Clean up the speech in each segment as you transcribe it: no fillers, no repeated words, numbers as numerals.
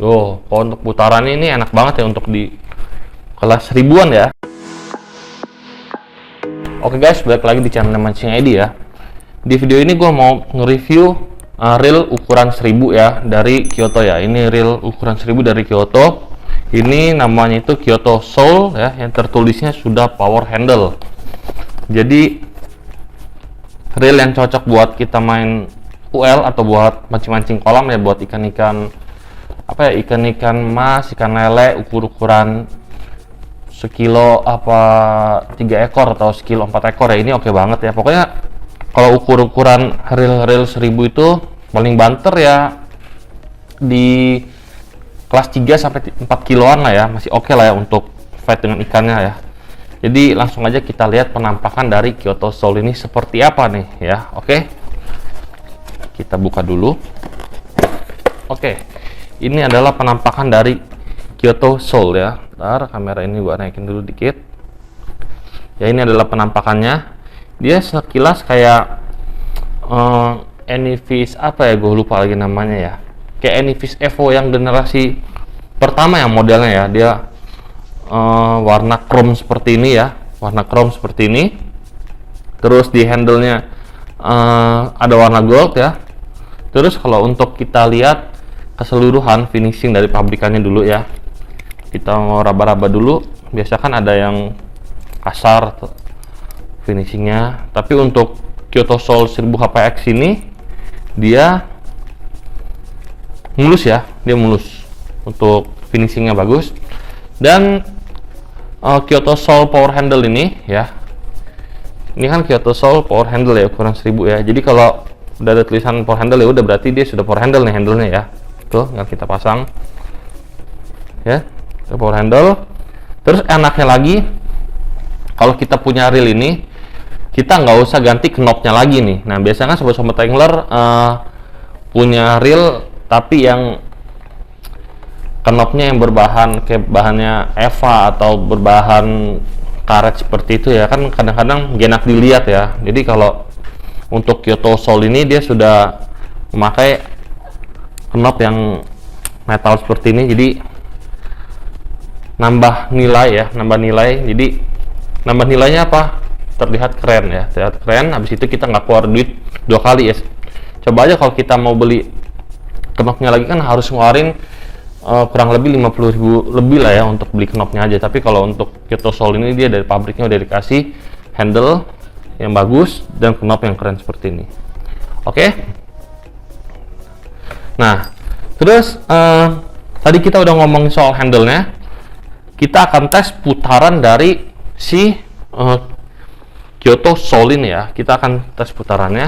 Kalau untuk putaran ini enak banget ya untuk di kelas ribuan ya. Oke guys, balik lagi di channel Mancing ID ya. Di video ini gue mau nge-review reel ukuran 1000 ya dari Kyoto ya. Ini reel ukuran 1000 dari Kyoto. Ini namanya itu Kyoto Soul ya, yang tertulisnya sudah power handle. Jadi reel yang cocok buat kita main UL atau buat mancing-mancing kolam ya, buat ikan-ikan apa ya, ikan-ikan mas, ikan lele ukuran sekilo apa 3 ekor atau sekilo 4 ekor ya. Ini oke banget ya. Pokoknya kalau ukuran reel 1000 itu paling banter ya di kelas 3 sampai 4 kiloan lah ya, masih oke lah ya untuk fight dengan ikannya ya. Jadi langsung aja kita lihat penampakan dari Kyoto Soul ini seperti apa nih ya. Oke, kita buka dulu. Oke, ini adalah penampakan dari Kyoto Soul ya. Bentar, kamera ini gua naikin dulu dikit ya. Ini adalah penampakannya. Dia sekilas kayak Anyfish apa ya, gue lupa lagi namanya ya, kayak Anyfish Evo yang generasi pertama yang modelnya ya. Dia warna chrome seperti ini ya, warna chrome seperti ini. Terus di handle-nya ada warna gold ya. Terus kalau untuk kita lihat keseluruhan finishing dari pabrikannya dulu ya, kita mau raba-raba dulu. Biasa kan ada yang kasar finishingnya, tapi untuk Kyoto Soul 1000 HPX ini dia mulus ya, dia mulus, untuk finishingnya bagus. Dan Kyoto Soul power handle ini ya, ini kan Kyoto Soul power handle ya, ukuran 1000 ya. Jadi kalau udah ada tulisan power handle ya udah berarti dia sudah power handle nih handle-nya ya. Tuh, tinggal kita pasang ya, power handle. Terus enaknya lagi, kalau kita punya reel ini, kita nggak usah ganti knopnya lagi nih. Nah, biasanya kan sobat-sobat angler punya reel tapi yang knopnya yang berbahan kayak bahannya Eva atau berbahan karet seperti itu ya, kan kadang-kadang gak enak dilihat ya. Jadi kalau untuk Kyoto Soul ini dia sudah memakai knop yang metal seperti ini, jadi nambah nilai ya, nambah nilai. Jadi nambah nilainya apa? Terlihat keren ya, terlihat keren. Habis itu kita nggak keluar duit 2 kali ya. Coba aja kalau kita mau beli knopnya lagi kan harus ngeluarin kurang lebih 50.000 lebih lah ya untuk beli knopnya aja. Tapi kalau untuk Kyoto Soul ini dia dari pabriknya udah dikasih handle yang bagus dan knop yang keren seperti ini. Oke. Nah, terus tadi kita udah ngomongin soal handle-nya. Kita akan tes putaran dari si Kyoto Soul ini ya. Kita akan tes putarannya.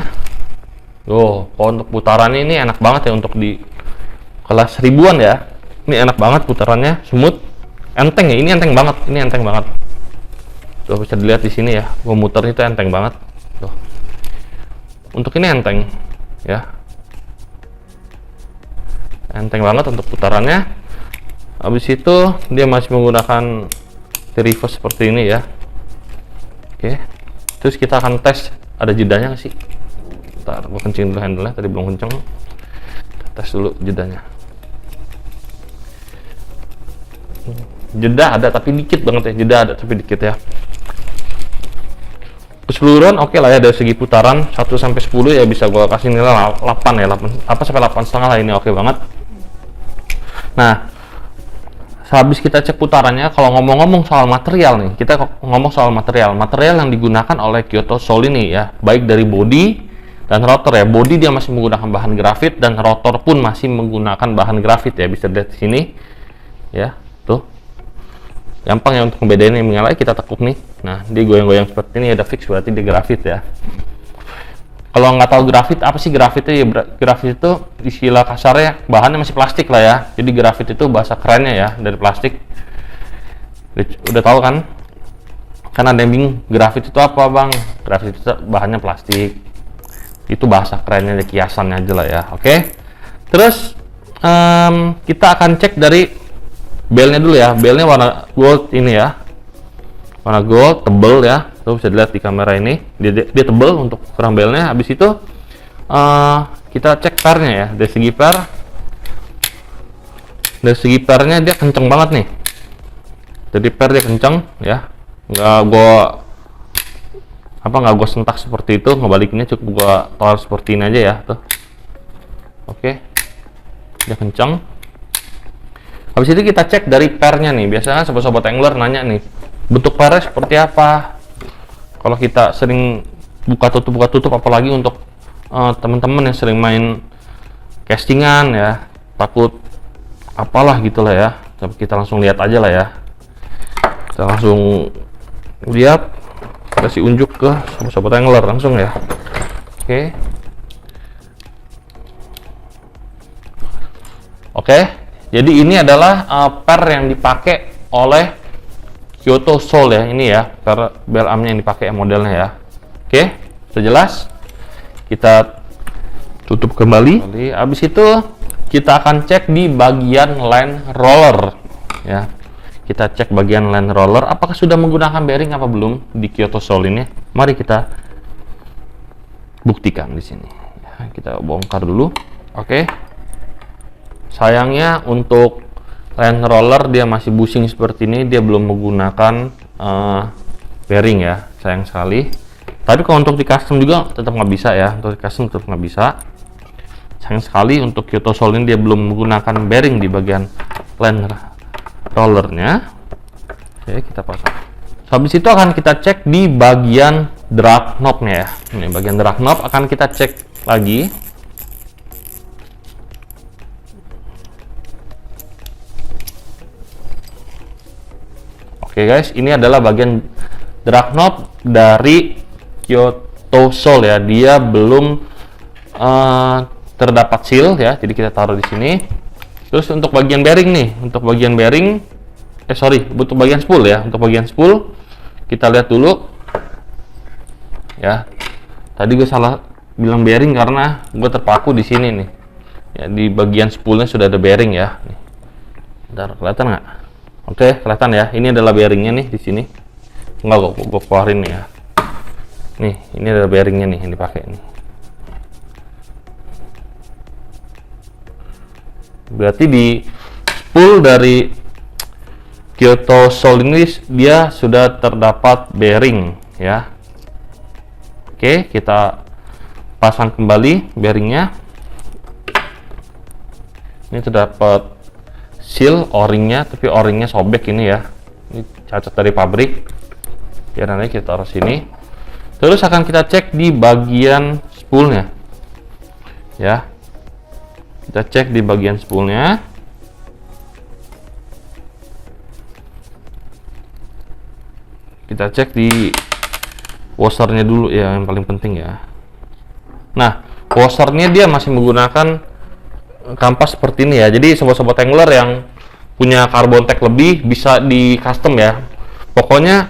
Kalau untuk putaran ini enak banget ya untuk di kelas ribuan ya. Ini enak banget putarannya, smooth, enteng ya. Ini enteng banget, ini enteng banget. Tuh, bisa dilihat di sini ya. Gue muter itu enteng banget. Tuh. Untuk ini enteng ya. Enteng banget untuk putarannya. Habis itu dia masih menggunakan reverse seperti ini ya. Oke. Terus kita akan tes, ada jedanya nggak sih? Ntar gue kencing dulu handle-nya, tadi belum kenceng. Kita tes dulu jedanya. Jeda ada tapi dikit banget ya, jeda ada tapi dikit ya. Keseluruhan oke lah ya, dari segi putaran 1 sampai 10 ya bisa gue kasih nilai 8 ya, 8 apa sampai 8,5 lah, ini oke banget. Nah, habis kita cek putarannya, kalau ngomong-ngomong soal material nih, kita ngomong soal material yang digunakan oleh Kyoto Soul ini ya, baik dari body dan rotor ya. Body dia masih menggunakan bahan grafit dan rotor pun masih menggunakan bahan grafit ya, bisa lihat di sini ya. Tuh, gampang ya untuk membedain yang menyala. Kita tekuk nih, nah dia goyang-goyang seperti ini, ada fix berarti dia grafit ya. Kalau nggak tahu grafit apa sih grafit itu ya, grafit itu istilah kasarnya bahannya masih plastik lah ya. Jadi grafit itu bahasa kerennya ya, dari plastik. Udah tahu kan? Kan ada yang bingung, grafit itu apa bang? Grafit itu bahannya plastik. Itu bahasa kerennya, kiasannya aja lah ya. Oke. Terus kita akan cek dari belnya dulu ya. Belnya warna gold ini ya, warna gold, tebel ya. Tuh, bisa dilihat di kamera ini, dia tebel untuk ukuran belnya. Habis itu kita cek pernya ya, dari segi per Dari segi pernya dia kenceng banget nih. Jadi per dia kenceng ya. Nggak gue sentak seperti itu, ngebalikinnya cukup gue taruh seperti ini aja ya tuh. Oke, dia kenceng. Habis itu kita cek dari pernya nih. Biasanya sobat-sobat angler nanya nih, bentuk pernya seperti apa. Kalau kita sering buka tutup, apalagi untuk teman-teman yang sering main castingan ya, takut apalah gitulah ya. Tapi kita langsung lihat aja lah ya. Kita langsung lihat, kasih unjuk ke sobat angler langsung ya. Oke, jadi ini adalah per yang dipakai oleh Kyoto Soul ya, ini ya per bel armnya yang dipakai modelnya ya. Oke, sudah jelas. Kita tutup kembali. Habis itu kita akan cek di bagian line roller ya. Kita cek bagian line roller apakah sudah menggunakan bearing apa belum di Kyoto Soul ini. Mari kita buktikan di sini. Ya, kita bongkar dulu. Oke. Sayangnya untuk line roller dia masih bushing seperti ini, dia belum menggunakan bearing ya, sayang sekali. Tapi kalau untuk di custom juga tetap nggak bisa ya, untuk di custom tetap nggak bisa. Sayang sekali untuk Kyoto Soul ini dia belum menggunakan bearing di bagian line rollernya. Oke, kita pasang. Habis itu akan kita cek di bagian drag knobnya ya. Ini bagian drag knob akan kita cek lagi. Oke guys, ini adalah bagian drag knob dari Kyoto Soul ya. Dia belum terdapat seal ya, jadi kita taruh di sini. Terus untuk bagian bearing nih, untuk bagian bearing, untuk bagian spool ya. Untuk bagian spool kita lihat dulu ya. Tadi gue salah bilang bearing karena gue terpaku di sini nih. Ya, di bagian spoolnya sudah ada bearing ya. Nih. Bentar, kelihatan nggak? Oke, kelihatan ya. Ini adalah bearingnya nih di sini. Enggak, gue keluarin nih ya. Nih, ini adalah bearingnya nih yang dipakai nih. Berarti di spool dari Kyoto Soul ini dia sudah terdapat bearing ya. Oke, kita pasang kembali bearingnya. Ini terdapat seal o-ringnya, tapi o-ringnya sobek ini ya. Ini cacat dari pabrik. Ya, nanti kita taruh sini. Terus akan kita cek di bagian spoolnya ya. Kita cek di bagian spoolnya. Kita cek di washernya dulu ya, yang paling penting ya. Nah, washernya dia masih menggunakan kampas seperti ini ya. Jadi sobat-sobat angler yang punya carbon tag lebih bisa di custom ya. Pokoknya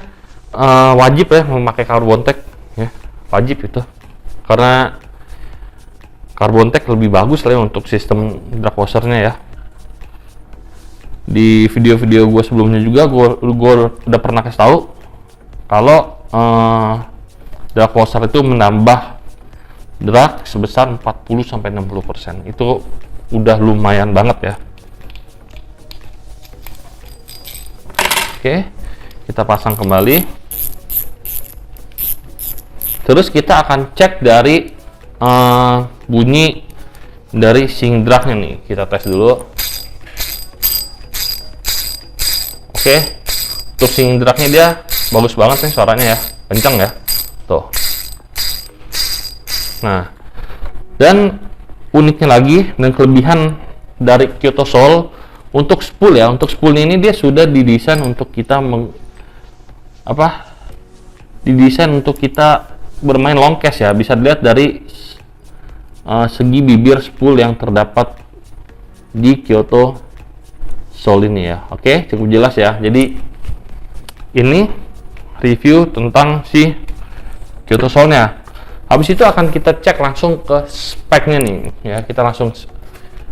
wajib ya memakai carbon tag ya. Wajib itu. Karena carbon tag lebih bagus lah ya untuk sistem drag washernya ya. Di video-video gue sebelumnya juga gue udah pernah kasih tahu kalau drag washer itu menambah drag sebesar 40-60%. Itu udah lumayan banget ya. Oke, kita pasang kembali. Terus kita akan cek dari bunyi dari sing dragnya nih. Kita tes dulu. Oke, untuk sing dragnya dia bagus banget nih suaranya ya, kencang ya. Tuh. Nah, dan uniknya lagi dan kelebihan dari Kyoto Soul untuk spool ya, untuk spool ini dia sudah didesain untuk kita didesain untuk kita bermain long cast ya. Bisa dilihat dari segi bibir spool yang terdapat di Kyoto Soul ini ya. Oke, cukup jelas ya. Jadi ini review tentang si Kyoto Soul-nya. Habis itu akan kita cek langsung ke speknya nih ya. Kita langsung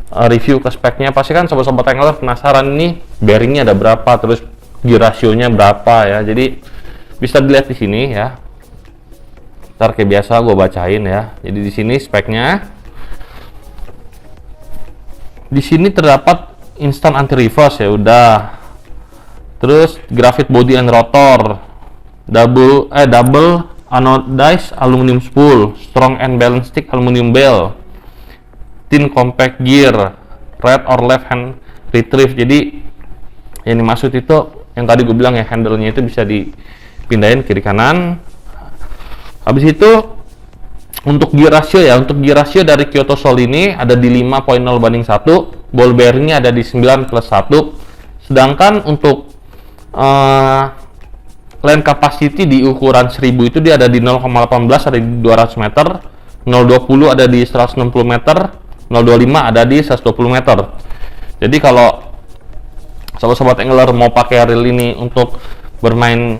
review ke speknya. Pasti kan sobat-sobat angler penasaran nih bearingnya ada berapa, terus gear ratio-nya berapa ya. Jadi bisa dilihat di sini ya. Ntar kayak biasa gue bacain ya. Jadi di sini speknya. Di sini terdapat instant anti reverse ya udah. Terus graphite body and rotor, double anodized aluminium spool, strong and balance stick aluminium bell, thin compact gear, right or left hand retrieve. Jadi yang dimaksud itu yang tadi gue bilang ya, handle-nya itu bisa dipindahin kiri kanan. Habis itu untuk gear ratio ya, untuk gear ratio dari Kyoto Soul ini ada di 5.0/1, ball bearingnya ada di 9+1, sedangkan untuk land capacity di ukuran 1000 itu dia ada di 0,18, ada di 200 meter, 0,20 ada di 160 meter, 0,25 ada di 120 meter. Jadi kalau sobat-sobat angler mau pakai reel ini untuk bermain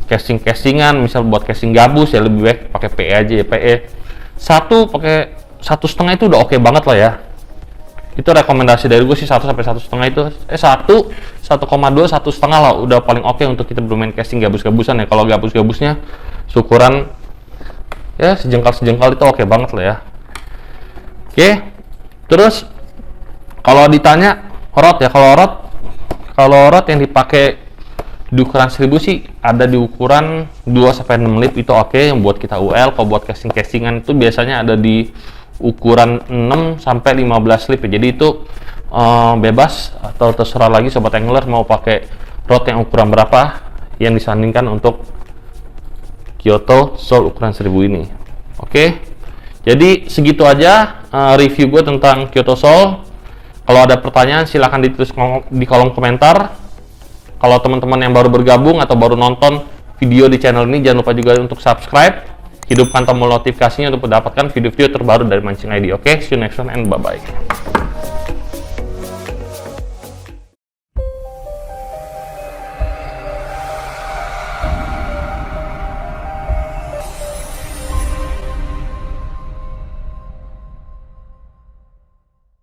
casing-casingan, misal buat casing gabus ya lebih baik pakai PE aja ya, PE 1 pakai 1,5 itu udah oke banget lah ya. Itu rekomendasi dari gue sih 1 sampai 1,5 itu 1,2 1,5 lah udah paling oke untuk kita bermain casing gabus-gabusan ya. Kalau gabus-gabusnya syukuran ya sejengkal-sejengkal itu oke banget lah ya. Oke. Terus kalau ditanya rod ya, kalau rod yang dipakai di ukuran 1000 sih ada di ukuran 2-6 lip itu oke yang buat kita UL. Kalau buat casing-casingan itu biasanya ada di ukuran 6-15 lip ya. Jadi itu bebas atau terserah lagi sobat angler mau pakai rod yang ukuran berapa yang disandingkan untuk Kyoto Soul ukuran 1000 ini. Oke. Jadi segitu aja review gue tentang Kyoto Soul. Kalau ada pertanyaan silahkan ditulis di kolom komentar. Kalau teman-teman yang baru bergabung atau baru nonton video di channel ini, jangan lupa juga untuk subscribe, hidupkan tombol notifikasinya untuk mendapatkan video-video terbaru dari Mancing ID. Oke, see you next one and bye-bye.